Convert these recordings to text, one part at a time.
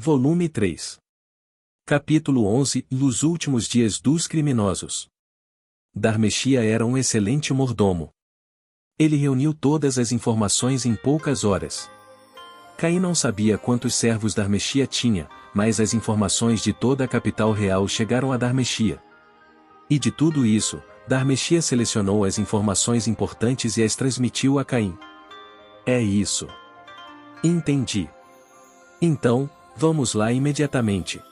Volume 3. Capítulo 11. Nos últimos dias dos criminosos. Dharmeshia era um excelente mordomo. Ele reuniu todas as informações em poucas horas. Caim não sabia quantos servos Dharmeshia tinha, mas as informações de toda a capital real chegaram a Dharmeshia. E de tudo isso, Dharmeshia selecionou as informações importantes e as transmitiu a Caim. É isso. Entendi. Então, vamos lá imediatamente.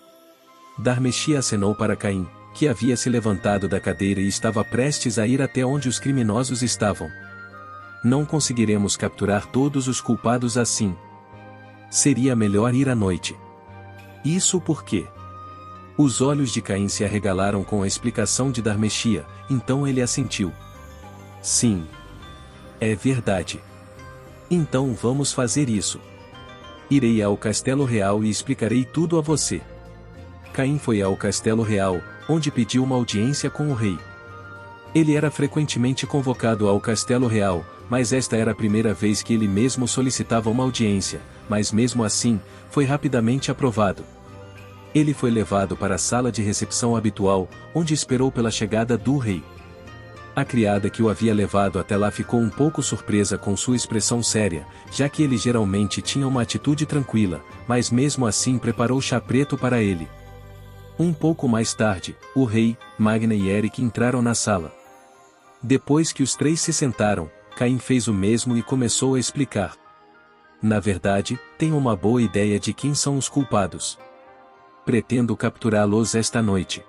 Dharmeshia acenou para Caim, que havia se levantado da cadeira e estava prestes a ir até onde os criminosos estavam. Não conseguiremos capturar todos os culpados assim. Seria melhor ir à noite. Isso porque os olhos de Caim se arregalaram com a explicação de Dharmeshia, então ele assentiu. Sim. É verdade. Então vamos fazer isso. Irei ao Castelo Real e explicarei tudo a você. Caim foi ao Castelo Real, onde pediu uma audiência com o rei. Ele era frequentemente convocado ao Castelo Real, mas esta era a primeira vez que ele mesmo solicitava uma audiência, mas mesmo assim, foi rapidamente aprovado. Ele foi levado para a sala de recepção habitual, onde esperou pela chegada do rei. A criada que o havia levado até lá ficou um pouco surpresa com sua expressão séria, já que ele geralmente tinha uma atitude tranquila, mas mesmo assim preparou chá preto para ele. Um pouco mais tarde, o rei, Magna e Eric entraram na sala. Depois que os três se sentaram, Caim fez o mesmo e começou a explicar. Na verdade, tenho uma boa ideia de quem são os culpados. Pretendo capturá-los esta noite.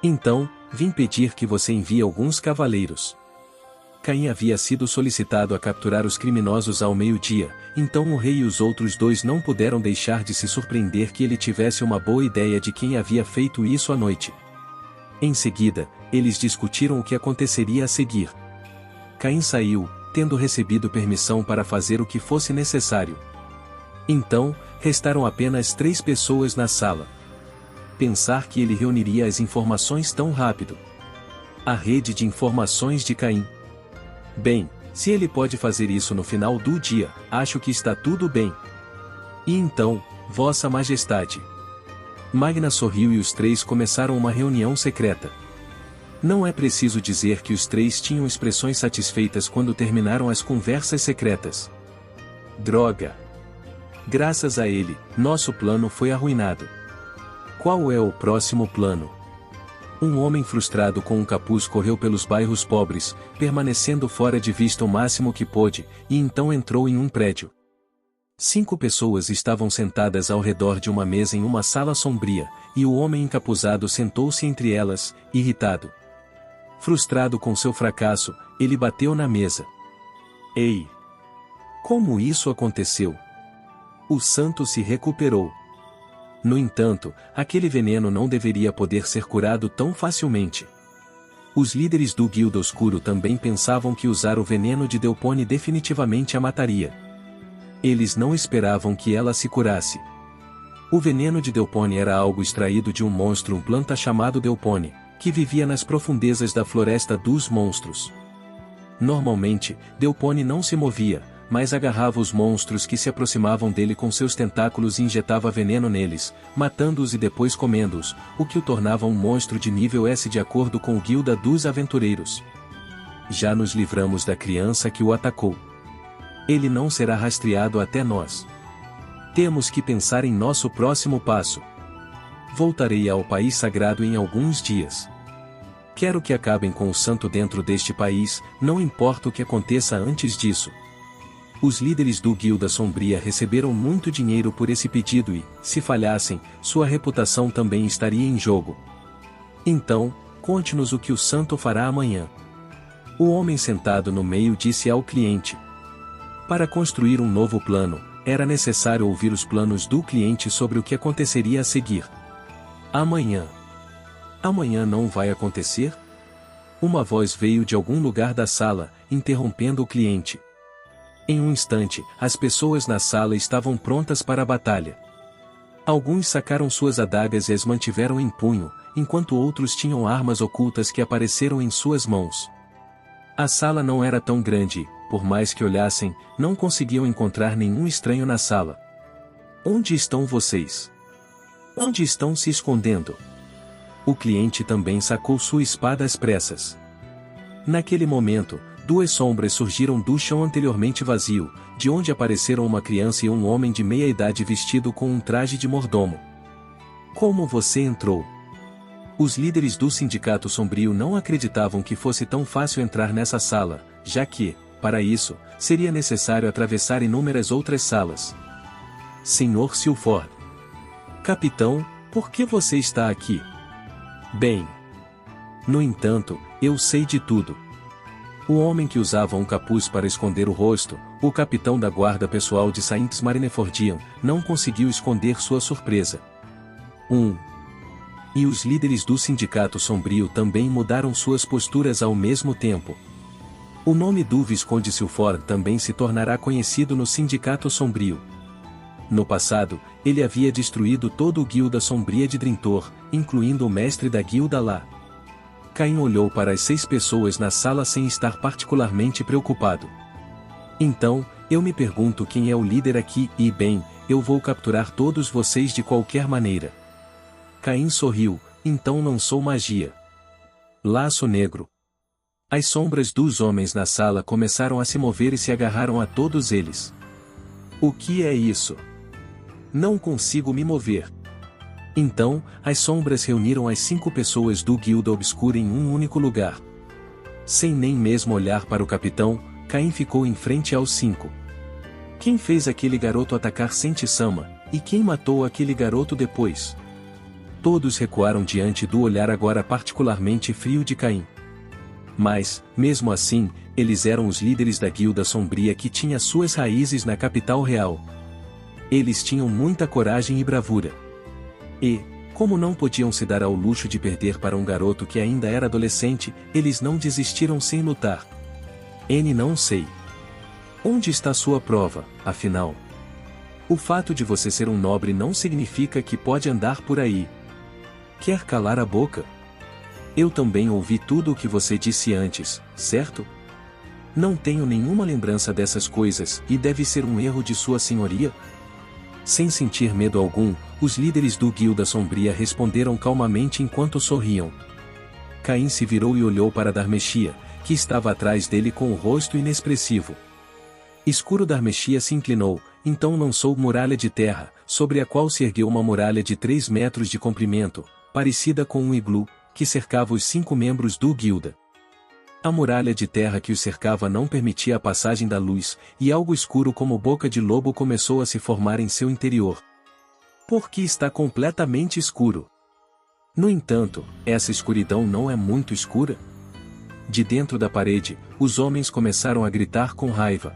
Então, vim pedir que você envie alguns cavaleiros. Caim havia sido solicitado a capturar os criminosos ao meio-dia, então o rei e os outros dois não puderam deixar de se surpreender que ele tivesse uma boa ideia de quem havia feito isso à noite. Em seguida, eles discutiram o que aconteceria a seguir. Caim saiu, tendo recebido permissão para fazer o que fosse necessário. Então, restaram apenas 3 pessoas na sala. Pensar que ele reuniria as informações tão rápido. A rede de informações de Caim. Bem, se ele pode fazer isso no final do dia, acho que está tudo bem. E então, Vossa Majestade. Magna sorriu e os 3 começaram uma reunião secreta. Não é preciso dizer que os 3 tinham expressões satisfeitas quando terminaram as conversas secretas. Droga! Graças a ele, nosso plano foi arruinado. Qual é o próximo plano? Um homem frustrado com um capuz correu pelos bairros pobres, permanecendo fora de vista o máximo que pôde, e então entrou em um prédio. 5 pessoas estavam sentadas ao redor de uma mesa em uma sala sombria, e o homem encapuzado sentou-se entre elas, irritado. Frustrado com seu fracasso, ele bateu na mesa. Ei! Como isso aconteceu? O santo se recuperou. No entanto, aquele veneno não deveria poder ser curado tão facilmente. Os líderes do Guilda Oscuro também pensavam que usar o veneno de Delpone definitivamente a mataria. Eles não esperavam que ela se curasse. O veneno de Delpone era algo extraído de um monstro, um planta chamado Delpone, que vivia nas profundezas da Floresta dos Monstros. Normalmente, Delpone não se movia, mas agarrava os monstros que se aproximavam dele com seus tentáculos e injetava veneno neles, matando-os e depois comendo-os, o que o tornava um monstro de nível S de acordo com o Guilda dos Aventureiros. Já nos livramos da criança que o atacou. Ele não será rastreado até nós. Temos que pensar em nosso próximo passo. Voltarei ao país sagrado em alguns dias. Quero que acabem com o santo dentro deste país, não importa o que aconteça antes disso. Os líderes do Guilda Sombria receberam muito dinheiro por esse pedido e, se falhassem, sua reputação também estaria em jogo. Então, conte-nos o que o santo fará amanhã. O homem sentado no meio disse ao cliente. Para construir um novo plano, era necessário ouvir os planos do cliente sobre o que aconteceria a seguir. Amanhã. Amanhã não vai acontecer? Uma voz veio de algum lugar da sala, interrompendo o cliente. Em um instante, as pessoas na sala estavam prontas para a batalha. Alguns sacaram suas adagas e as mantiveram em punho, enquanto outros tinham armas ocultas que apareceram em suas mãos. A sala não era tão grande, por mais que olhassem, não conseguiam encontrar nenhum estranho na sala. Onde estão vocês? Onde estão se escondendo? O cliente também sacou sua espada às pressas. Naquele momento, duas sombras surgiram do chão anteriormente vazio, de onde apareceram uma criança e um homem de meia idade vestido com um traje de mordomo. Como você entrou? Os líderes do Sindicato Sombrio não acreditavam que fosse tão fácil entrar nessa sala, já que, para isso, seria necessário atravessar inúmeras outras salas. Sr. Silford. Capitão, por que você está aqui? Bem. No entanto, eu sei de tudo. O homem que usava um capuz para esconder o rosto, o capitão da guarda pessoal de Saints Marinefordian, não conseguiu esconder sua surpresa. E os líderes do Sindicato Sombrio também mudaram suas posturas ao mesmo tempo. O nome do Visconde Silford também se tornará conhecido no Sindicato Sombrio. No passado, ele havia destruído toda a Guilda Sombria de Drintor, incluindo o mestre da guilda lá. Caim olhou para as 6 pessoas na sala sem estar particularmente preocupado. Então, eu me pergunto quem é o líder aqui e, bem, eu vou capturar todos vocês de qualquer maneira. Caim sorriu, então não sou magia. Laço negro. As sombras dos homens na sala começaram a se mover e se agarraram a todos eles. O que é isso? Não consigo me mover. Então, as sombras reuniram as 5 pessoas do Guilda Obscura em um único lugar. Sem nem mesmo olhar para o capitão, Caim ficou em frente aos 5. Quem fez aquele garoto atacar Senti-sama, e quem matou aquele garoto depois? Todos recuaram diante do olhar agora particularmente frio de Caim. Mas, mesmo assim, eles eram os líderes da Guilda Sombria que tinha suas raízes na capital real. Eles tinham muita coragem e bravura. E, como não podiam se dar ao luxo de perder para um garoto que ainda era adolescente, eles não desistiram sem lutar. Não sei. Onde está sua prova, afinal? O fato de você ser um nobre não significa que pode andar por aí. Quer calar a boca? Eu também ouvi tudo o que você disse antes, certo? Não tenho nenhuma lembrança dessas coisas, e deve ser um erro de sua senhoria? Sem sentir medo algum, os líderes do Guilda Sombria responderam calmamente enquanto sorriam. Caim se virou e olhou para Dharmeshia, que estava atrás dele com o rosto inexpressivo. Escuro Dharmeshia se inclinou, então lançou muralha de terra, sobre a qual se ergueu uma muralha de 3 metros de comprimento, parecida com um iglu, que cercava os 5 membros do Guilda. A muralha de terra que os cercava não permitia a passagem da luz, e algo escuro como boca de lobo começou a se formar em seu interior. Porque está completamente escuro. No entanto, essa escuridão não é muito escura? De dentro da parede, os homens começaram a gritar com raiva.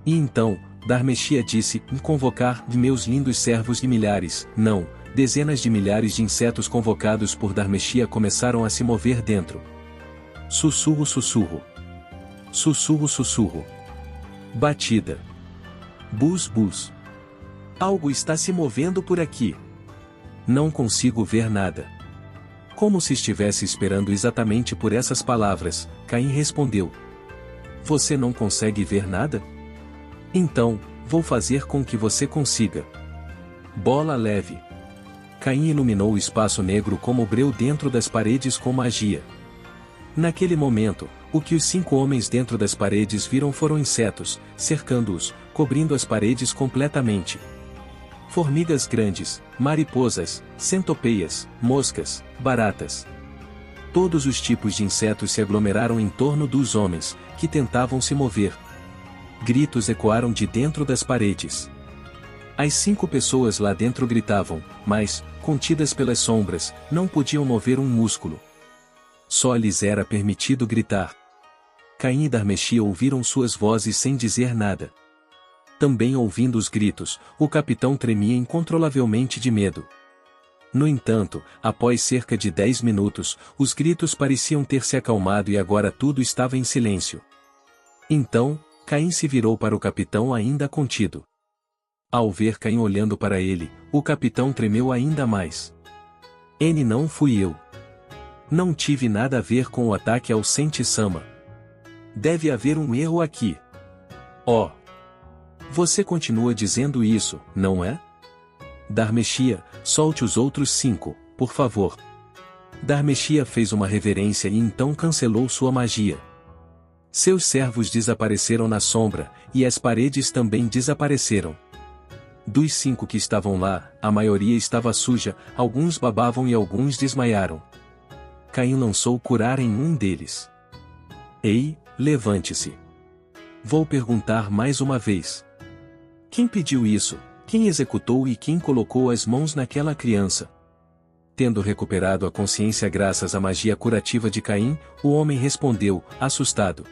E então, Dharmeshia disse, convocar de meus lindos servos de milhares, não, dezenas de milhares de insetos convocados por Dharmeshia começaram a se mover dentro. Sussurro, sussurro. Sussurro, sussurro. Batida. Bus, bus. Algo está se movendo por aqui. Não consigo ver nada. Como se estivesse esperando exatamente por essas palavras, Caim respondeu. Você não consegue ver nada? Então, vou fazer com que você consiga. Bola leve. Caim iluminou o espaço negro como breu dentro das paredes com magia. Naquele momento, o que os 5 homens dentro das paredes viram foram insetos, cercando-os, cobrindo as paredes completamente. Formigas grandes, mariposas, centopeias, moscas, baratas. Todos os tipos de insetos se aglomeraram em torno dos homens, que tentavam se mover. Gritos ecoaram de dentro das paredes. As 5 pessoas lá dentro gritavam, mas, contidas pelas sombras, não podiam mover um músculo. Só lhes era permitido gritar. Caim e Dharmeshia ouviram suas vozes sem dizer nada. Também ouvindo os gritos, o capitão tremia incontrolavelmente de medo. No entanto, após cerca de 10 minutos, os gritos pareciam ter se acalmado e agora tudo estava em silêncio. Então, Caim se virou para o capitão ainda contido. Ao ver Caim olhando para ele, o capitão tremeu ainda mais. Não fui eu. Não tive nada a ver com o ataque ao Senti-sama. Deve haver um erro aqui. Oh! Você continua dizendo isso, não é? Dharmeshia, solte os outros 5, por favor. Dharmeshia fez uma reverência e então cancelou sua magia. Seus servos desapareceram na sombra, e as paredes também desapareceram. Dos 5 que estavam lá, a maioria estava suja, alguns babavam e alguns desmaiaram. Caim lançou curar em um deles. Ei, levante-se. Vou perguntar mais uma vez. Quem pediu isso? Quem executou e quem colocou as mãos naquela criança? Tendo recuperado a consciência graças à magia curativa de Caim, o homem respondeu, assustado.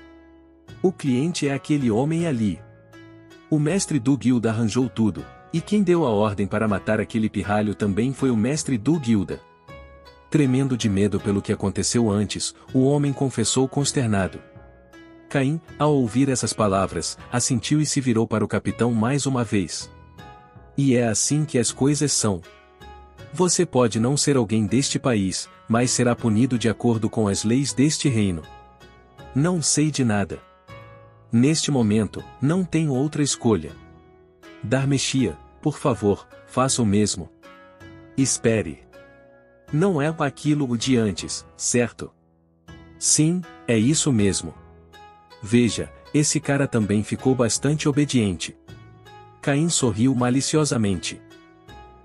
O cliente é aquele homem ali. O mestre do guilda arranjou tudo, e quem deu a ordem para matar aquele pirralho também foi o mestre do guilda. Tremendo de medo pelo que aconteceu antes, o homem confessou consternado. Caim, ao ouvir essas palavras, assentiu e se virou para o capitão mais uma vez. E é assim que as coisas são. Você pode não ser alguém deste país, mas será punido de acordo com as leis deste reino. Não sei de nada. Neste momento, não tenho outra escolha. Dharmeshia, por favor, faça o mesmo. Espere. Não é aquilo de antes, certo? Sim, é isso mesmo. Veja, esse cara também ficou bastante obediente. Caim sorriu maliciosamente.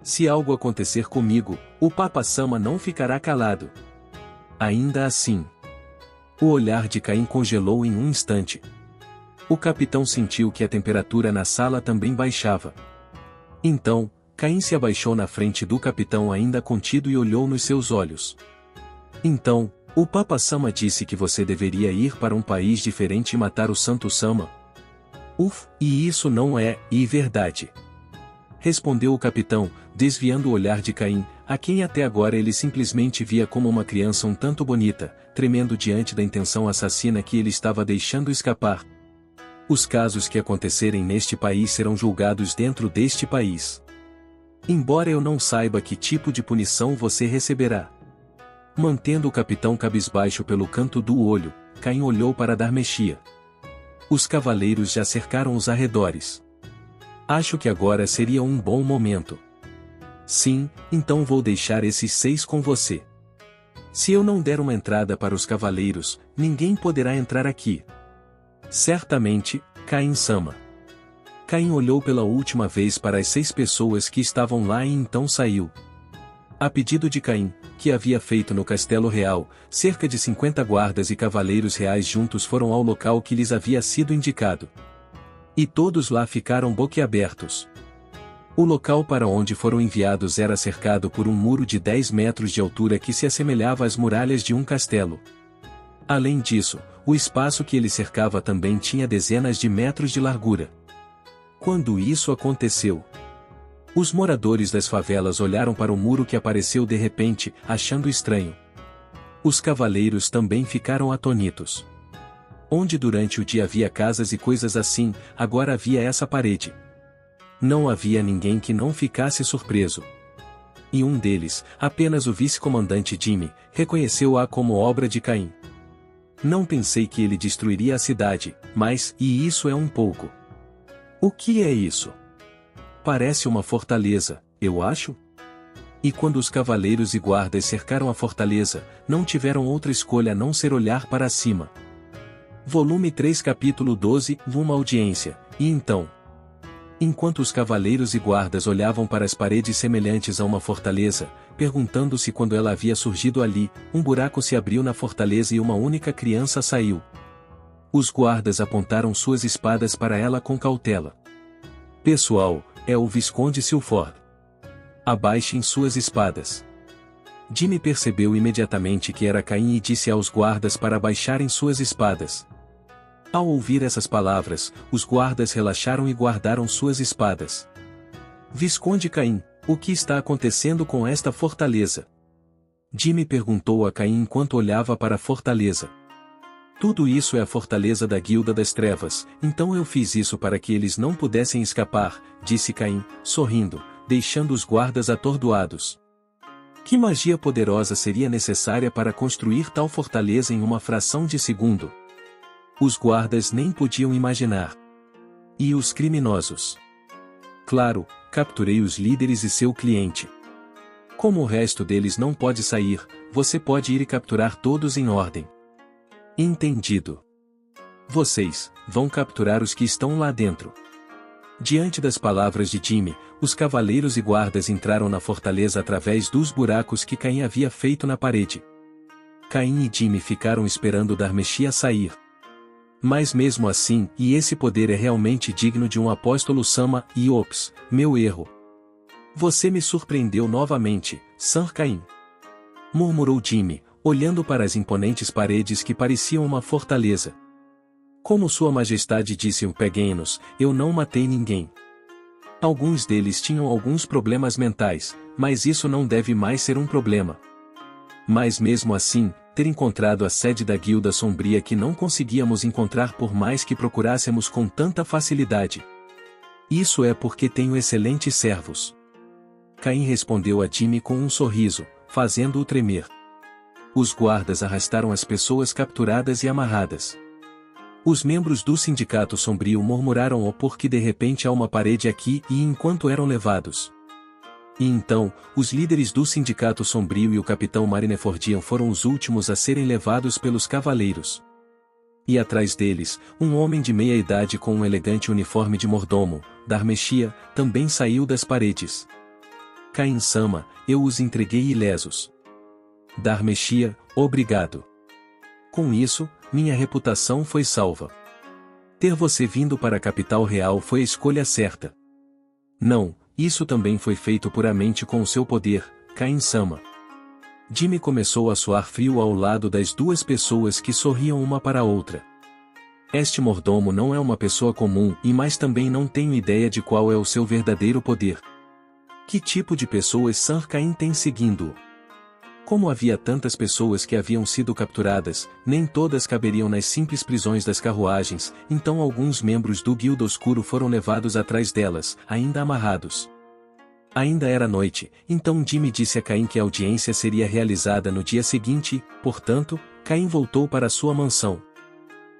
Se algo acontecer comigo, o Papa Sama não ficará calado. Ainda assim. O olhar de Caim congelou em um instante. O capitão sentiu que a temperatura na sala também baixava. Então, Caim se abaixou na frente do capitão ainda contido e olhou nos seus olhos. Então, o Papa Sama disse que você deveria ir para um país diferente e matar o Santo Sama. E isso não é verdade. Respondeu o capitão, desviando o olhar de Caim, a quem até agora ele simplesmente via como uma criança um tanto bonita, tremendo diante da intenção assassina que ele estava deixando escapar. Os casos que acontecerem neste país serão julgados dentro deste país. Embora eu não saiba que tipo de punição você receberá. Mantendo o capitão cabisbaixo pelo canto do olho, Caim olhou para Dharmeshia. Os cavaleiros já cercaram os arredores. Acho que agora seria um bom momento. Sim, então vou deixar esses 6 com você. Se eu não der uma entrada para os cavaleiros, ninguém poderá entrar aqui. Certamente, Caim-sama. Caim olhou pela última vez para as 6 pessoas que estavam lá e então saiu. A pedido de Caim, que havia feito no Castelo Real, cerca de 50 guardas e cavaleiros reais juntos foram ao local que lhes havia sido indicado. E todos lá ficaram boquiabertos. O local para onde foram enviados era cercado por um muro de 10 metros de altura que se assemelhava às muralhas de um castelo. Além disso, o espaço que ele cercava também tinha dezenas de metros de largura. Quando isso aconteceu? Os moradores das favelas olharam para o muro que apareceu de repente, achando estranho. Os cavaleiros também ficaram atônitos. Onde durante o dia havia casas e coisas assim, agora havia essa parede. Não havia ninguém que não ficasse surpreso. E um deles, apenas o vice-comandante Jimmy, reconheceu-a como obra de Caim. Não pensei que ele destruiria a cidade, mas, e isso é um pouco. O que é isso? Parece uma fortaleza, eu acho? E quando os cavaleiros e guardas cercaram a fortaleza, não tiveram outra escolha a não ser olhar para cima. Volume 3 capítulo 12, uma audiência, e então? Enquanto os cavaleiros e guardas olhavam para as paredes semelhantes a uma fortaleza, perguntando-se quando ela havia surgido ali, um buraco se abriu na fortaleza e uma única criança saiu. Os guardas apontaram suas espadas para ela com cautela. Pessoal, é o Visconde Silford. Abaixem suas espadas. Jimmy percebeu imediatamente que era Caim e disse aos guardas para abaixarem suas espadas. Ao ouvir essas palavras, os guardas relaxaram e guardaram suas espadas. Visconde Caim, o que está acontecendo com esta fortaleza? Jimmy perguntou a Caim enquanto olhava para a fortaleza. Tudo isso é a fortaleza da Guilda das Trevas, então eu fiz isso para que eles não pudessem escapar, disse Caim, sorrindo, deixando os guardas atordoados. Que magia poderosa seria necessária para construir tal fortaleza em uma fração de segundo? Os guardas nem podiam imaginar. E os criminosos? Claro, capturei os líderes e seu cliente. Como o resto deles não pode sair, você pode ir e capturar todos em ordem. Entendido. Vocês vão capturar os que estão lá dentro. Diante das palavras de Jimmy, os cavaleiros e guardas entraram na fortaleza através dos buracos que Caim havia feito na parede. Caim e Jimmy ficaram esperando Dharmeshia sair. Mas mesmo assim, e esse poder é realmente digno de um apóstolo Sama, e ops, meu erro. Você me surpreendeu novamente, Sir Caim. Murmurou Jimmy, olhando para as imponentes paredes que pareciam uma fortaleza. Como Sua Majestade disse o Peguenos, eu não matei ninguém. Alguns deles tinham alguns problemas mentais, mas isso não deve mais ser um problema. Mas mesmo assim, ter encontrado a sede da Guilda Sombria que não conseguíamos encontrar por mais que procurássemos com tanta facilidade. Isso é porque tenho excelentes servos. Caim respondeu a Jimmy com um sorriso, fazendo-o tremer. Os guardas arrastaram as pessoas capturadas e amarradas. Os membros do Sindicato Sombrio murmuraram porque de repente há uma parede aqui e enquanto eram levados. E então, os líderes do Sindicato Sombrio e o Capitão Marinefordian foram os últimos a serem levados pelos cavaleiros. E atrás deles, um homem de meia idade com um elegante uniforme de mordomo, Dharmeshia, também saiu das paredes. Caim-sama, eu os entreguei ilesos. Dharmeshia, obrigado. Com isso, minha reputação foi salva. Ter você vindo para a capital real foi a escolha certa. Não, isso também foi feito puramente com o seu poder, Caim-sama. Jimmy começou a suar frio ao lado das duas pessoas que sorriam uma para a outra. Este mordomo não é uma pessoa comum e mais também não tenho ideia de qual é o seu verdadeiro poder. Que tipo de pessoas Sir Caim tem seguindo-o? Como havia tantas pessoas que haviam sido capturadas, nem todas caberiam nas simples prisões das carruagens, então alguns membros do Guilda Oscuro foram levados atrás delas, ainda amarrados. Ainda era noite, então Jimmy disse a Caim que a audiência seria realizada no dia seguinte, portanto, Caim voltou para sua mansão.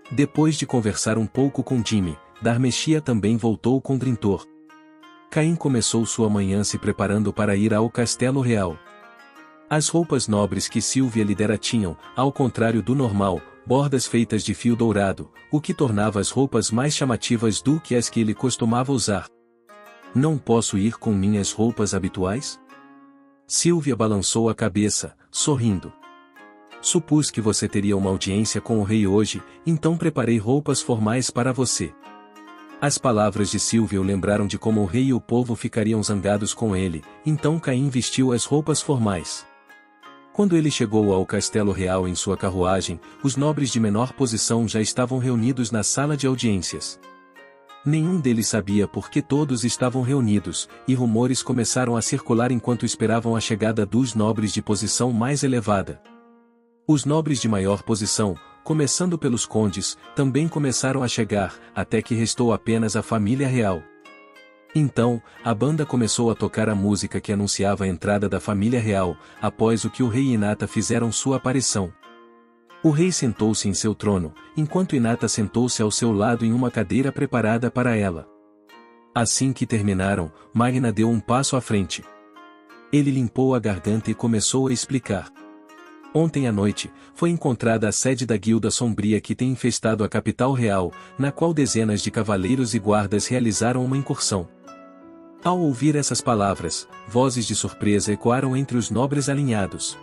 Depois de conversar um pouco com Jimmy, Dharmeshia também voltou com Drintor. Caim começou sua manhã se preparando para ir ao Castelo Real. As roupas nobres que Sylvia lhe dera tinham, ao contrário do normal, bordas feitas de fio dourado, o que tornava as roupas mais chamativas do que as que ele costumava usar. Não posso ir com minhas roupas habituais? Sylvia balançou a cabeça, sorrindo. Supus que você teria uma audiência com o rei hoje, então preparei roupas formais para você. As palavras de Sylvia o lembraram de como o rei e o povo ficariam zangados com ele, então Caim vestiu as roupas formais. Quando ele chegou ao Castelo Real em sua carruagem, os nobres de menor posição já estavam reunidos na sala de audiências. Nenhum deles sabia por que todos estavam reunidos, e rumores começaram a circular enquanto esperavam a chegada dos nobres de posição mais elevada. Os nobres de maior posição, começando pelos condes, também começaram a chegar, até que restou apenas a família real. Então, a banda começou a tocar a música que anunciava a entrada da família real, após o que o rei e Hinata fizeram sua aparição. O rei sentou-se em seu trono, enquanto Hinata sentou-se ao seu lado em uma cadeira preparada para ela. Assim que terminaram, Magna deu um passo à frente. Ele limpou a garganta e começou a explicar. Ontem à noite, foi encontrada a sede da Guilda Sombria que tem infestado a capital real, na qual dezenas de cavaleiros e guardas realizaram uma incursão. Ao ouvir essas palavras, vozes de surpresa ecoaram entre os nobres alinhados.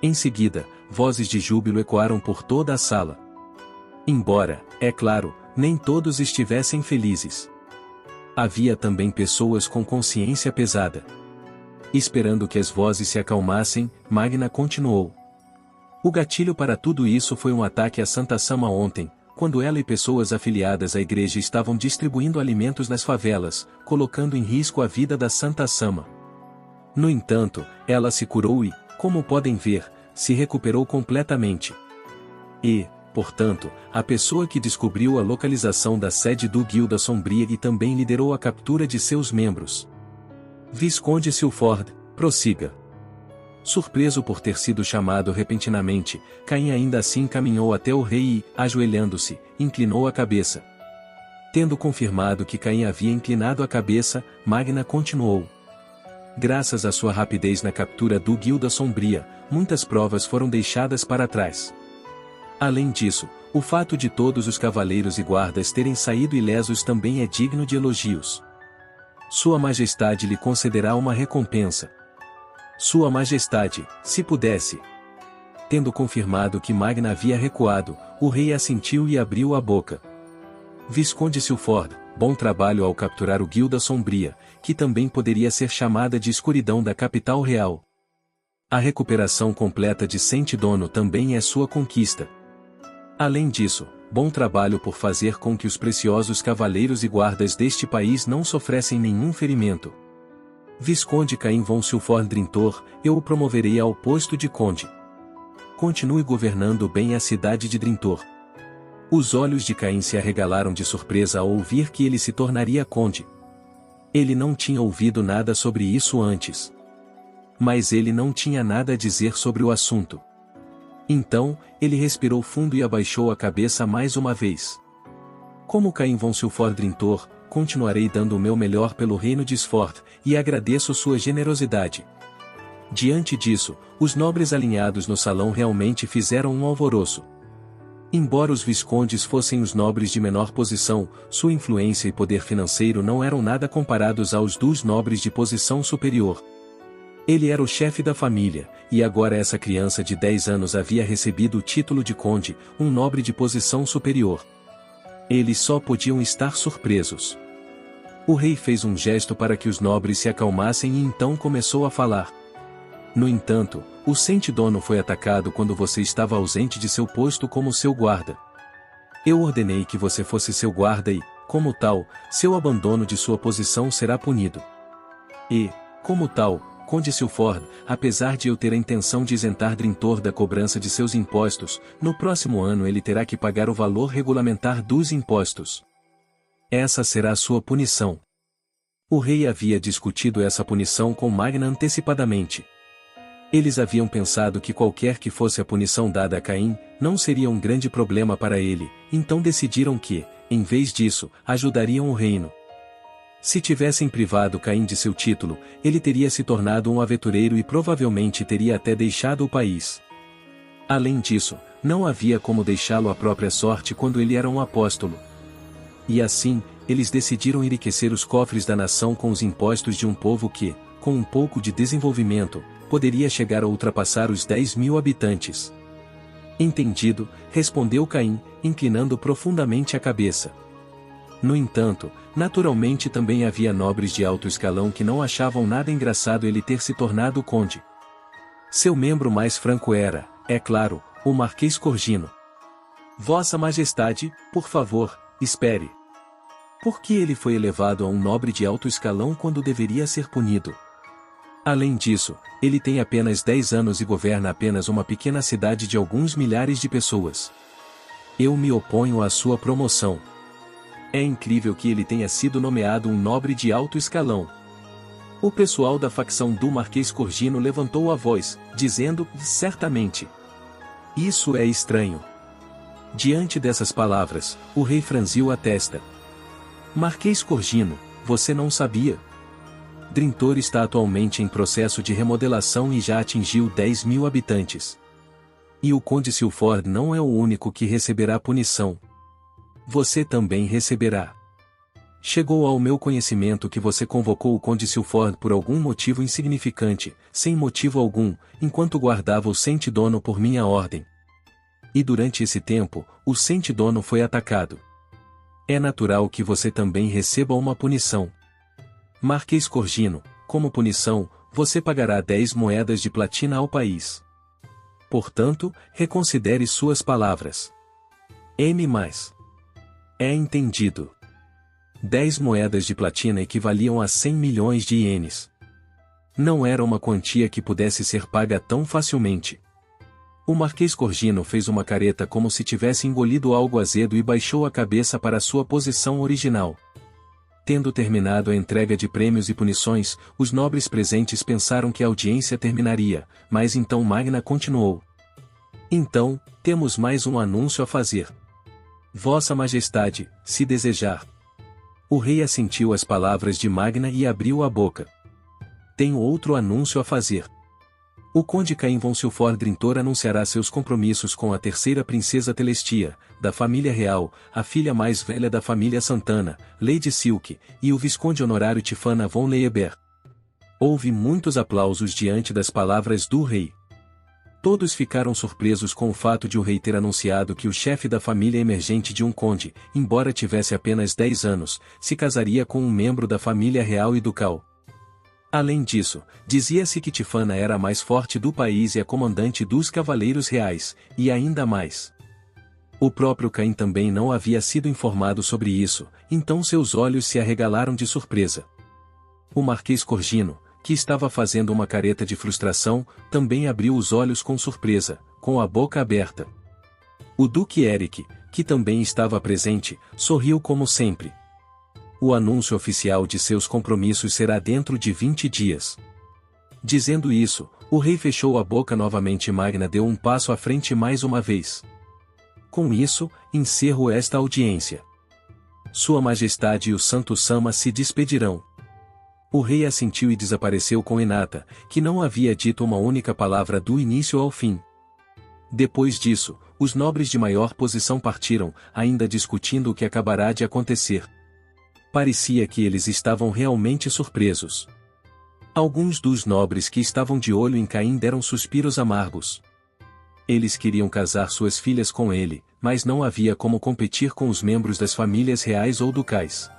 Em seguida, vozes de júbilo ecoaram por toda a sala. Embora, é claro, nem todos estivessem felizes. Havia também pessoas com consciência pesada. Esperando que as vozes se acalmassem, Magna continuou. O gatilho para tudo isso foi um ataque a Santa Sama ontem, quando ela e pessoas afiliadas à igreja estavam distribuindo alimentos nas favelas, colocando em risco a vida da Santa Sama. No entanto, ela se curou e, como podem ver, se recuperou completamente. E, portanto, a pessoa que descobriu a localização da sede do Guilda Sombria e também liderou a captura de seus membros. Visconde Silford, prossiga. Surpreso por ter sido chamado repentinamente, Caim ainda assim caminhou até o rei e, ajoelhando-se, inclinou a cabeça. Tendo confirmado que Caim havia inclinado a cabeça, Magna continuou. Graças à sua rapidez na captura do Guilda Sombria, muitas provas foram deixadas para trás. Além disso, o fato de todos os cavaleiros e guardas terem saído ilesos também é digno de elogios. Sua Majestade lhe concederá uma recompensa. Sua Majestade, se pudesse. Tendo confirmado que Magna havia recuado, o rei assentiu e abriu a boca. Visconde Silford, bom trabalho ao capturar o Guilda Sombria, que também poderia ser chamada de escuridão da capital real. A recuperação completa de Saint-Dono também é sua conquista. Além disso, bom trabalho por fazer com que os preciosos cavaleiros e guardas deste país não sofressem nenhum ferimento. Visconde Caim von Silford-Drintor, eu o promoverei ao posto de conde. Continue governando bem a cidade de Drintor. Os olhos de Caim se arregalaram de surpresa ao ouvir que ele se tornaria conde. Ele não tinha ouvido nada sobre isso antes. Mas ele não tinha nada a dizer sobre o assunto. Então, ele respirou fundo e abaixou a cabeça mais uma vez. Como Caim von Silford-Drintor, continuarei dando o meu melhor pelo reino de Sford, e agradeço sua generosidade. Diante disso, os nobres alinhados no salão realmente fizeram um alvoroço. Embora os viscondes fossem os nobres de menor posição, sua influência e poder financeiro não eram nada comparados aos dos nobres de posição superior. Ele era o chefe da família, e agora essa criança de 10 anos havia recebido o título de conde, um nobre de posição superior. Eles só podiam estar surpresos. O rei fez um gesto para que os nobres se acalmassem e então começou a falar. No entanto, o Saint-Dono foi atacado quando você estava ausente de seu posto como seu guarda. Eu ordenei que você fosse seu guarda e, como tal, seu abandono de sua posição será punido. E, como tal, Conde Silford, apesar de eu ter a intenção de isentar Drintor da cobrança de seus impostos, no próximo ano ele terá que pagar o valor regulamentar dos impostos. Essa será a sua punição. O rei havia discutido essa punição com Magna antecipadamente. Eles haviam pensado que qualquer que fosse a punição dada a Caim, não seria um grande problema para ele, então decidiram que, em vez disso, ajudariam o reino. Se tivessem privado Caim de seu título, ele teria se tornado um aventureiro e provavelmente teria até deixado o país. Além disso, não havia como deixá-lo à própria sorte quando ele era um apóstolo. E assim, eles decidiram enriquecer os cofres da nação com os impostos de um povo que, com um pouco de desenvolvimento, poderia chegar a ultrapassar os 10.000 habitantes. Entendido, respondeu Caim, inclinando profundamente a cabeça. No entanto, naturalmente também havia nobres de alto escalão que não achavam nada engraçado ele ter se tornado conde. Seu membro mais franco era, é claro, o Marquês Corgino. Vossa Majestade, por favor, espere. Por que ele foi elevado a um nobre de alto escalão quando deveria ser punido? Além disso, ele tem apenas 10 anos e governa apenas uma pequena cidade de alguns milhares de pessoas. Eu me oponho à sua promoção. É incrível que ele tenha sido nomeado um nobre de alto escalão. O pessoal da facção do Marquês Corgino levantou a voz, dizendo, certamente. Isso é estranho. Diante dessas palavras, o rei franziu a testa. Marquês Corgino, você não sabia? Drintor está atualmente em processo de remodelação e já atingiu 10.000 habitantes. E o Conde Silford não é o único que receberá punição. Você também receberá. Chegou ao meu conhecimento que você convocou o Conde Silford por algum motivo insignificante, sem motivo algum, enquanto guardava o Saint-Dono por minha ordem. E durante esse tempo, o Saint-Dono foi atacado. É natural que você também receba uma punição. Marquês Corgino, como punição, você pagará 10 moedas de platina ao país. Portanto, reconsidere suas palavras. M+. É entendido. 10 moedas de platina equivaliam a 100 milhões de ienes. Não era uma quantia que pudesse ser paga tão facilmente. O Marquês Corgino fez uma careta como se tivesse engolido algo azedo e baixou a cabeça para sua posição original. Tendo terminado a entrega de prêmios e punições, os nobres presentes pensaram que a audiência terminaria, mas então Magna continuou. Então, temos mais um anúncio a fazer. Vossa Majestade, se desejar, O rei assentiu às palavras de Magna e abriu a boca. Tenho outro anúncio a fazer. O conde Caim von Silfordrintor anunciará seus compromissos com a terceira princesa Telestia, da família real, a filha mais velha da família Santana, Lady Silk, e o visconde honorário Tifana von Leyeber. Houve muitos aplausos diante das palavras do rei. Todos ficaram surpresos com o fato de o rei ter anunciado que o chefe da família emergente de um conde, embora tivesse apenas 10 anos, se casaria com um membro da família real e ducal. Além disso, dizia-se que Tifana era a mais forte do país e a comandante dos cavaleiros reais, e ainda mais. O próprio Caim também não havia sido informado sobre isso, então seus olhos se arregalaram de surpresa. O Marquês Corgino, que estava fazendo uma careta de frustração, também abriu os olhos com surpresa, com a boca aberta. O Duque Eric, que também estava presente, sorriu como sempre. O anúncio oficial de seus compromissos será dentro de 20 dias. Dizendo isso, o rei fechou a boca novamente e Magna deu um passo à frente mais uma vez. Com isso, encerro esta audiência. Sua Majestade e o Santo Sama se despedirão. O rei assentiu e desapareceu com Hinata, que não havia dito uma única palavra do início ao fim. Depois disso, os nobres de maior posição partiram, ainda discutindo o que acabará de acontecer. Parecia que eles estavam realmente surpresos. Alguns dos nobres que estavam de olho em Caim deram suspiros amargos. Eles queriam casar suas filhas com ele, mas não havia como competir com os membros das famílias reais ou ducais.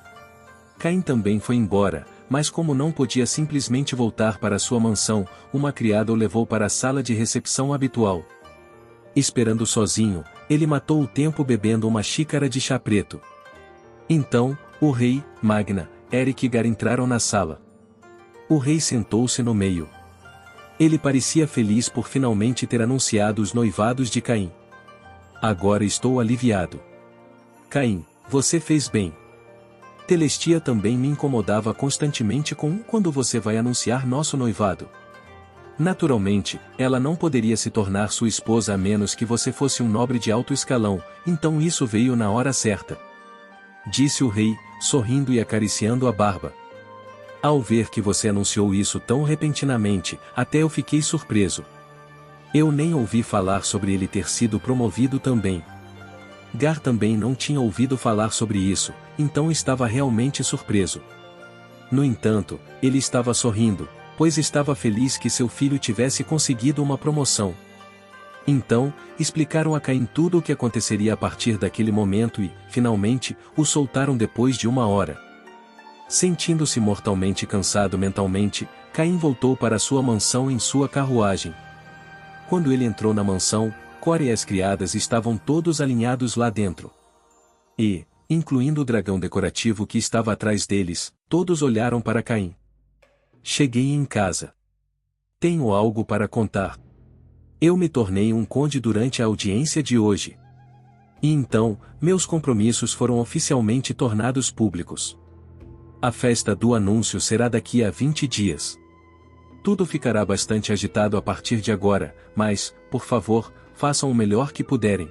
Caim também foi embora, mas como não podia simplesmente voltar para sua mansão, uma criada o levou para a sala de recepção habitual. Esperando sozinho, ele matou o tempo bebendo uma xícara de chá preto. Então, o rei, Magna, Eric e Gar entraram na sala. O rei sentou-se no meio. Ele parecia feliz por finalmente ter anunciado os noivados de Caim. Agora estou aliviado. Caim, você fez bem. Telestia também me incomodava constantemente com quando você vai anunciar nosso noivado. Naturalmente, ela não poderia se tornar sua esposa a menos que você fosse um nobre de alto escalão, então isso veio na hora certa. Disse o rei, sorrindo e acariciando a barba. Ao ver que você anunciou isso tão repentinamente, até eu fiquei surpreso. Eu nem ouvi falar sobre ele ter sido promovido também. Gar também não tinha ouvido falar sobre isso, então estava realmente surpreso. No entanto, ele estava sorrindo, pois estava feliz que seu filho tivesse conseguido uma promoção. Então, explicaram a Caim tudo o que aconteceria a partir daquele momento e, finalmente, o soltaram depois de 1 hora. Sentindo-se mortalmente cansado mentalmente, Caim voltou para sua mansão em sua carruagem. Quando ele entrou na mansão, Cora e as criadas estavam todos alinhados lá dentro. E, incluindo o dragão decorativo que estava atrás deles, todos olharam para Caim. Cheguei em casa. Tenho algo para contar. Eu me tornei um conde durante a audiência de hoje. E então, meus compromissos foram oficialmente tornados públicos. A festa do anúncio será daqui a 20 dias. Tudo ficará bastante agitado a partir de agora, mas, por favor, façam o melhor que puderem.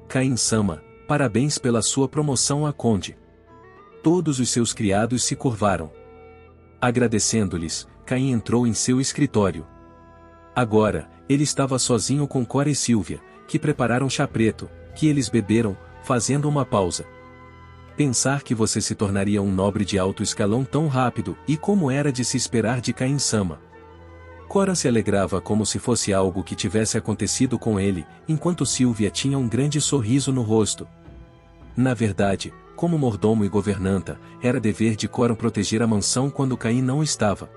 Caim-sama, parabéns pela sua promoção a conde. Todos os seus criados se curvaram. Agradecendo-lhes, Caim entrou em seu escritório. Agora, ele estava sozinho com Cora e Silvia, que prepararam chá preto, que eles beberam, fazendo uma pausa. Pensar que você se tornaria um nobre de alto escalão tão rápido, e como era de se esperar de Caim-sama. Cora se alegrava como se fosse algo que tivesse acontecido com ele, enquanto Silvia tinha um grande sorriso no rosto. Na verdade, como mordomo e governanta, era dever de Cora proteger a mansão quando Caim não estava.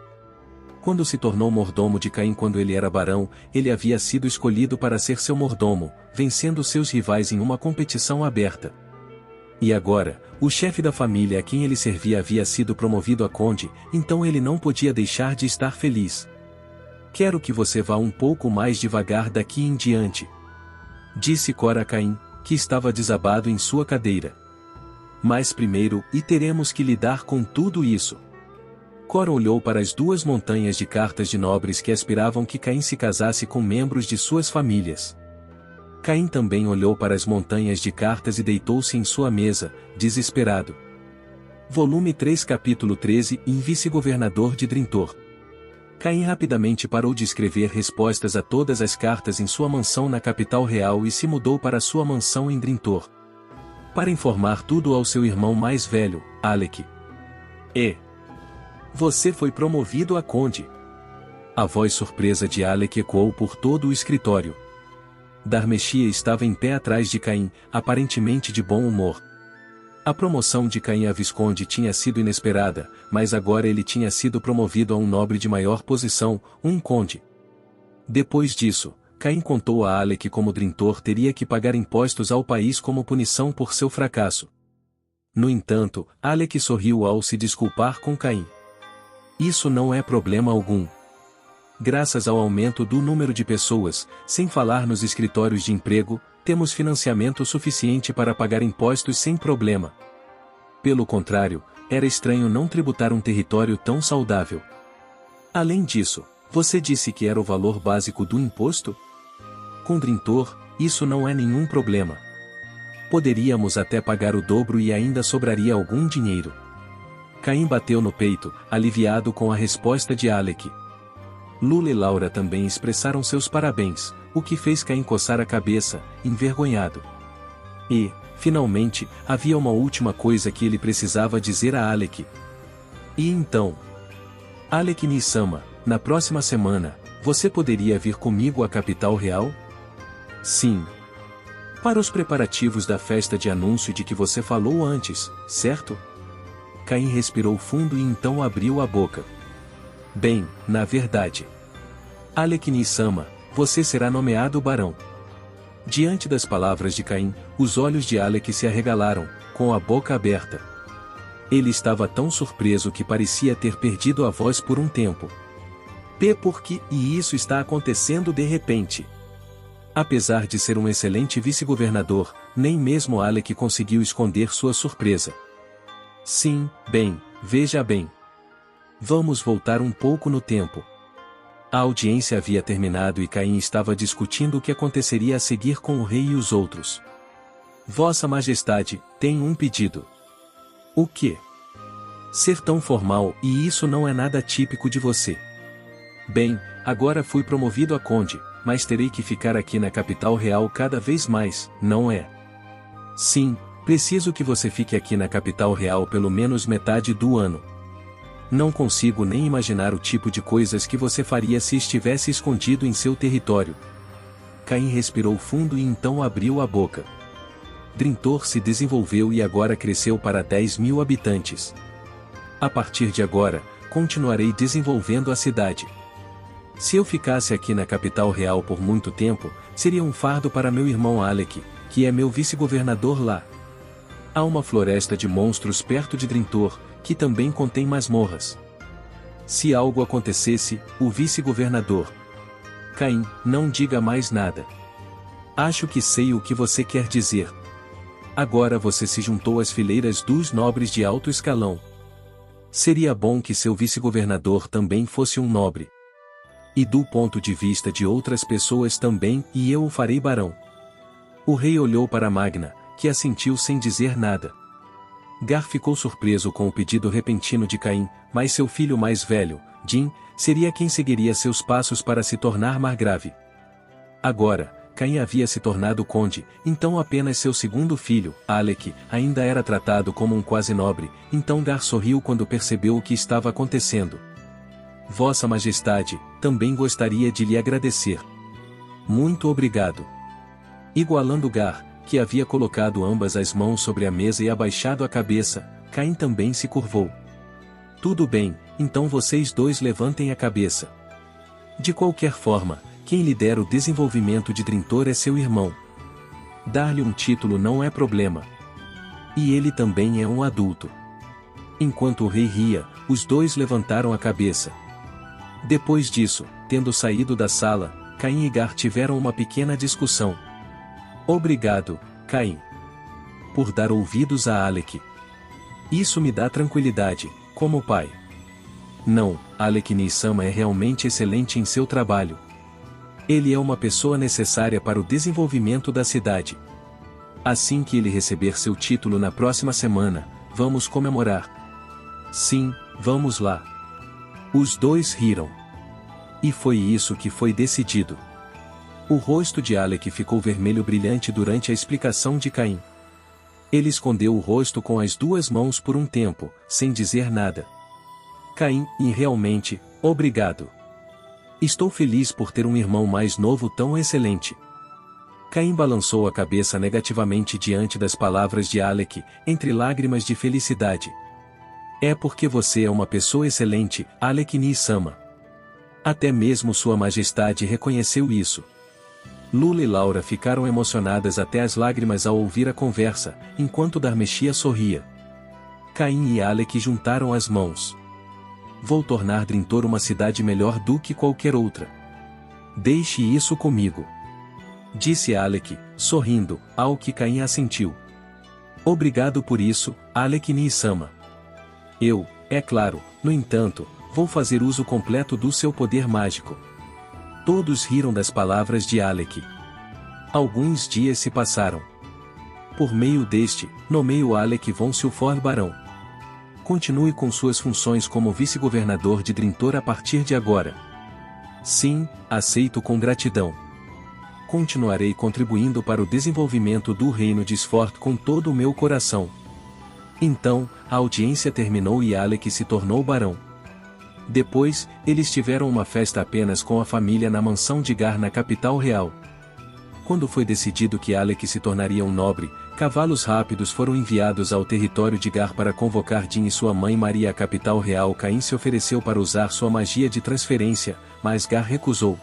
Quando se tornou mordomo de Caim quando ele era barão, ele havia sido escolhido para ser seu mordomo, vencendo seus rivais em uma competição aberta. E agora, o chefe da família a quem ele servia havia sido promovido a conde, então ele não podia deixar de estar feliz. Quero que você vá um pouco mais devagar daqui em diante. Disse Cora a Caim, que estava desabado em sua cadeira. Mas primeiro, teremos que lidar com tudo isso. Cora olhou para as 2 montanhas de cartas de nobres que aspiravam que Caim se casasse com membros de suas famílias. Caim também olhou para as montanhas de cartas e deitou-se em sua mesa, desesperado. Volume 3 Capítulo 13 Vice-governador de Drintor. Caim rapidamente parou de escrever respostas a todas as cartas em sua mansão na capital real e se mudou para sua mansão em Drintor, para informar tudo ao seu irmão mais velho, Alec. Você foi promovido a conde. A voz surpresa de Alec ecoou por todo o escritório. Darmeshia estava em pé atrás de Caim, aparentemente de bom humor. A promoção de Caim a visconde tinha sido inesperada, mas agora ele tinha sido promovido a um nobre de maior posição, um conde. Depois disso, Caim contou a Alec como Drintor teria que pagar impostos ao país como punição por seu fracasso. No entanto, Alec sorriu ao se desculpar com Caim. Isso não é problema algum. Graças ao aumento do número de pessoas, sem falar nos escritórios de emprego, temos financiamento suficiente para pagar impostos sem problema. Pelo contrário, era estranho não tributar um território tão saudável. Além disso, você disse que era o valor básico do imposto? Com Drintor, isso não é nenhum problema. Poderíamos até pagar o dobro e ainda sobraria algum dinheiro. Caim bateu no peito, aliviado com a resposta de Alec. Lula e Laura também expressaram seus parabéns, o que fez Caim coçar a cabeça, envergonhado. E, finalmente, havia uma última coisa que ele precisava dizer a Alec. E então? Alec Nisama, na próxima semana, você poderia vir comigo à capital real? Sim. Para os preparativos da festa de anúncio de que você falou antes, certo? Caim respirou fundo e então abriu a boca. Bem, na verdade. Alec Nisama, você será nomeado barão. Diante das palavras de Caim, os olhos de Alec se arregalaram, com a boca aberta. Ele estava tão surpreso que parecia ter perdido a voz por um tempo. Por que isso está acontecendo de repente? Apesar de ser um excelente vice-governador, nem mesmo Alec conseguiu esconder sua surpresa. Sim, bem, veja bem. Vamos voltar um pouco no tempo. A audiência havia terminado e Caim estava discutindo o que aconteceria a seguir com o rei e os outros. Vossa Majestade, tem um pedido. O quê? Ser tão formal, e isso não é nada típico de você. Bem, agora fui promovido a conde, mas terei que ficar aqui na capital real cada vez mais, não é? Sim, preciso que você fique aqui na capital real pelo menos metade do ano. Não consigo nem imaginar o tipo de coisas que você faria se estivesse escondido em seu território. Caim respirou fundo e então abriu a boca. Drintor se desenvolveu e agora cresceu para 10.000 habitantes. A partir de agora, continuarei desenvolvendo a cidade. Se eu ficasse aqui na capital real por muito tempo, seria um fardo para meu irmão Alec, que é meu vice-governador lá. Há uma floresta de monstros perto de Drintor, que também contém masmorras. Se algo acontecesse, o vice-governador. Caim, não diga mais nada. Acho que sei o que você quer dizer. Agora você se juntou às fileiras dos nobres de alto escalão. Seria bom que seu vice-governador também fosse um nobre. E do ponto de vista de outras pessoas também, e eu o farei barão. O rei olhou para Magna, que assentiu sem dizer nada. Gar ficou surpreso com o pedido repentino de Caim, mas seu filho mais velho, Jin, seria quem seguiria seus passos para se tornar margrave. Agora, Caim havia se tornado conde, então apenas seu segundo filho, Alec, ainda era tratado como um quase nobre, então Gar sorriu quando percebeu o que estava acontecendo. Vossa Majestade, também gostaria de lhe agradecer. Muito obrigado. Igualando Gar, que havia colocado ambas as mãos sobre a mesa e abaixado a cabeça, Caim também se curvou. Tudo bem, então vocês dois levantem a cabeça. De qualquer forma, quem lidera o desenvolvimento de Drintor é seu irmão. Dar-lhe um título não é problema. E ele também é um adulto. Enquanto o rei ria, os dois levantaram a cabeça. Depois disso, tendo saído da sala, Caim e Gar tiveram uma pequena discussão. Obrigado, Caim, por dar ouvidos a Alec. Isso me dá tranquilidade, como pai. Não, Alec Nisama é realmente excelente em seu trabalho. Ele é uma pessoa necessária para o desenvolvimento da cidade. Assim que ele receber seu título na próxima semana, vamos comemorar, Sim, vamos lá. Os dois riram. E foi isso que foi decidido. O rosto de Alec ficou vermelho brilhante durante a explicação de Caim. Ele escondeu o rosto com as duas mãos por um tempo, sem dizer nada. Caim, e realmente, obrigado. Estou feliz por ter um irmão mais novo tão excelente. Caim balançou a cabeça negativamente diante das palavras de Alec, entre lágrimas de felicidade. É porque você é uma pessoa excelente, Alec Ni-sama. Até mesmo Sua Majestade reconheceu isso. Lula e Laura ficaram emocionadas até as lágrimas ao ouvir a conversa, enquanto Dharmeshia sorria. Caim e Alec juntaram as mãos. Vou tornar Drintor uma cidade melhor do que qualquer outra. Deixe isso comigo. Disse Alec, sorrindo, ao que Caim assentiu. Obrigado por isso, Alec Ni-sama. Eu, é claro, no entanto, vou fazer uso completo do seu poder mágico. Todos riram das palavras de Alec. Alguns dias se passaram. Por meio deste, nomeio Alec von Silfor barão. Continue com suas funções como vice-governador de Drintor a partir de agora. Sim, aceito com gratidão. Continuarei contribuindo para o desenvolvimento do reino de Sforth com todo o meu coração. Então, a audiência terminou e Alec se tornou barão. Depois, eles tiveram uma festa apenas com a família na mansão de Gar na capital real. Quando foi decidido que Alec se tornaria um nobre, cavalos rápidos foram enviados ao território de Gar para convocar Din e sua mãe Maria à capital real. Caim se ofereceu para usar sua magia de transferência, mas Gar recusou.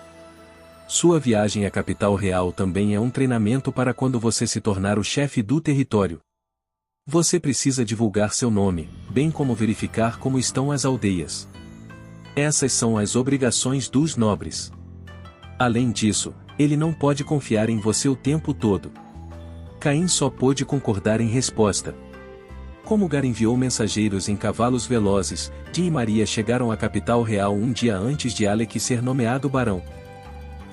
Sua viagem à capital real também é um treinamento para quando você se tornar o chefe do território. Você precisa divulgar seu nome, bem como verificar como estão as aldeias. Essas são as obrigações dos nobres. Além disso, ele não pode confiar em você o tempo todo. Caim só pôde concordar em resposta. Como Gar enviou mensageiros em cavalos velozes, Din e Maria chegaram à capital real um dia antes de Alec ser nomeado barão.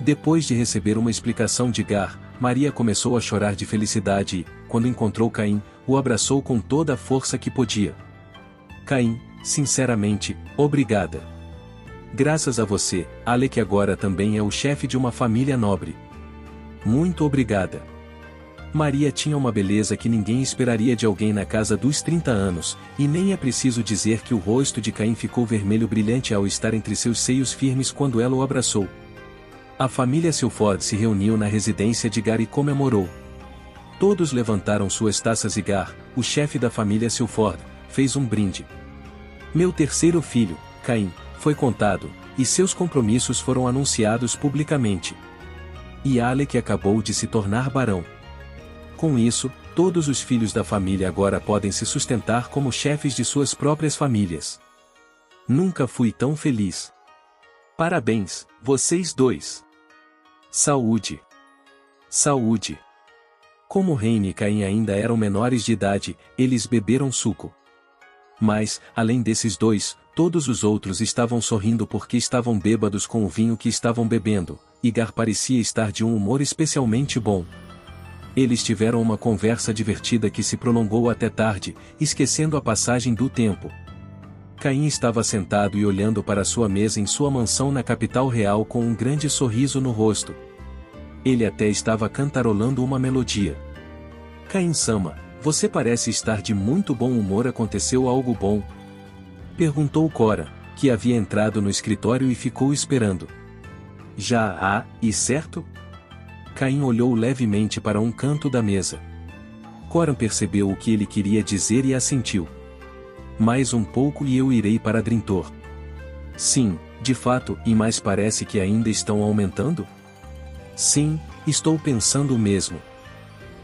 Depois de receber uma explicação de Gar, Maria começou a chorar de felicidade e, quando encontrou Caim, o abraçou com toda a força que podia. Caim, sinceramente, obrigada. Graças a você, Alec agora também é o chefe de uma família nobre. Muito obrigada. Maria tinha uma beleza que ninguém esperaria de alguém na casa dos 30 anos, e nem é preciso dizer que o rosto de Caim ficou vermelho brilhante ao estar entre seus seios firmes quando ela o abraçou. A família Silford se reuniu na residência de Gar e comemorou. Todos levantaram suas taças e Gar, o chefe da família Silford, fez um brinde. Meu terceiro filho, Caim, foi contado, e seus compromissos foram anunciados publicamente. E Alec acabou de se tornar barão. Com isso, todos os filhos da família agora podem se sustentar como chefes de suas próprias famílias. Nunca fui tão feliz. Parabéns, vocês dois. Saúde. Saúde. Como Raine e Caim ainda eram menores de idade, eles beberam suco. Mas, além desses dois, todos os outros estavam sorrindo porque estavam bêbados com o vinho que estavam bebendo, e Gar parecia estar de um humor especialmente bom. Eles tiveram uma conversa divertida que se prolongou até tarde, esquecendo a passagem do tempo. Caim estava sentado e olhando para sua mesa em sua mansão na capital real com um grande sorriso no rosto. Ele até estava cantarolando uma melodia. Caim-sama, você parece estar de muito bom humor. Aconteceu algo bom? Perguntou Cora, que havia entrado no escritório e ficou esperando. Já há, e certo? Caim olhou levemente para um canto da mesa. Cora percebeu o que ele queria dizer e assentiu. Mais um pouco e eu irei para Drintor. Sim, de fato, e mais parece que ainda estão aumentando? Sim, estou pensando o mesmo.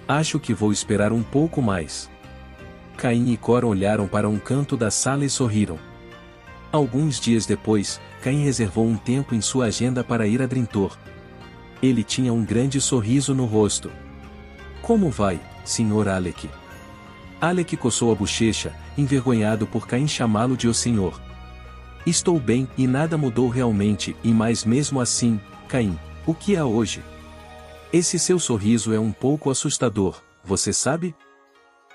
Acho que vou esperar um pouco mais. Caim e Cora olharam para um canto da sala e sorriram. Alguns dias depois, Caim reservou um tempo em sua agenda para ir a Drintor. Ele tinha um grande sorriso no rosto. Como vai, Sr. Alec? Alec coçou a bochecha, envergonhado por Caim chamá-lo de o senhor. Estou bem e nada mudou realmente, e mais mesmo assim, Caim, o que há hoje? Esse seu sorriso é um pouco assustador, você sabe?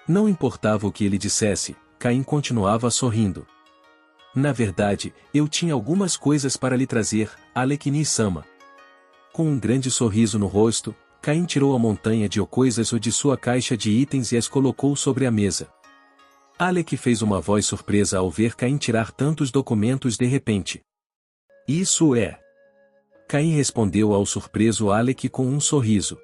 Não importava o que ele dissesse, Caim continuava sorrindo. Na verdade, eu tinha algumas coisas para lhe trazer, Alekni-sama. Com um grande sorriso no rosto, Caim tirou a montanha de coisas de sua caixa de itens e as colocou sobre a mesa. Alec fez uma voz surpresa ao ver Caim tirar tantos documentos de repente. Isso é. Caim respondeu ao surpreso Alec com um sorriso.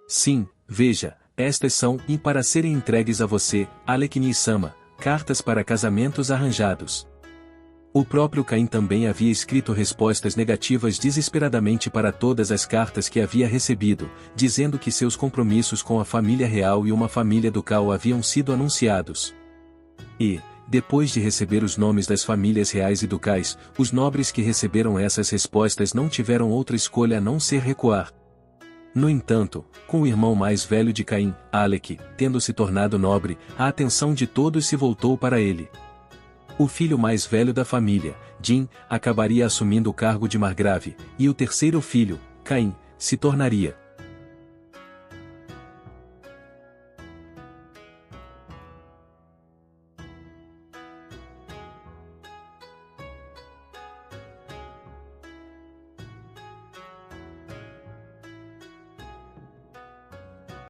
Sim, veja, estas são, e para serem entregues a você, Alekni-sama, cartas para casamentos arranjados. O próprio Caim também havia escrito respostas negativas desesperadamente para todas as cartas que havia recebido, dizendo que seus compromissos com a família real e uma família ducal haviam sido anunciados. E, depois de receber os nomes das famílias reais e ducais, os nobres que receberam essas respostas não tiveram outra escolha a não ser recuar. No entanto, com o irmão mais velho de Caim, Alec, tendo se tornado nobre, a atenção de todos se voltou para ele. O filho mais velho da família, Jim, acabaria assumindo o cargo de margrave, e o terceiro filho, Caim, se tornaria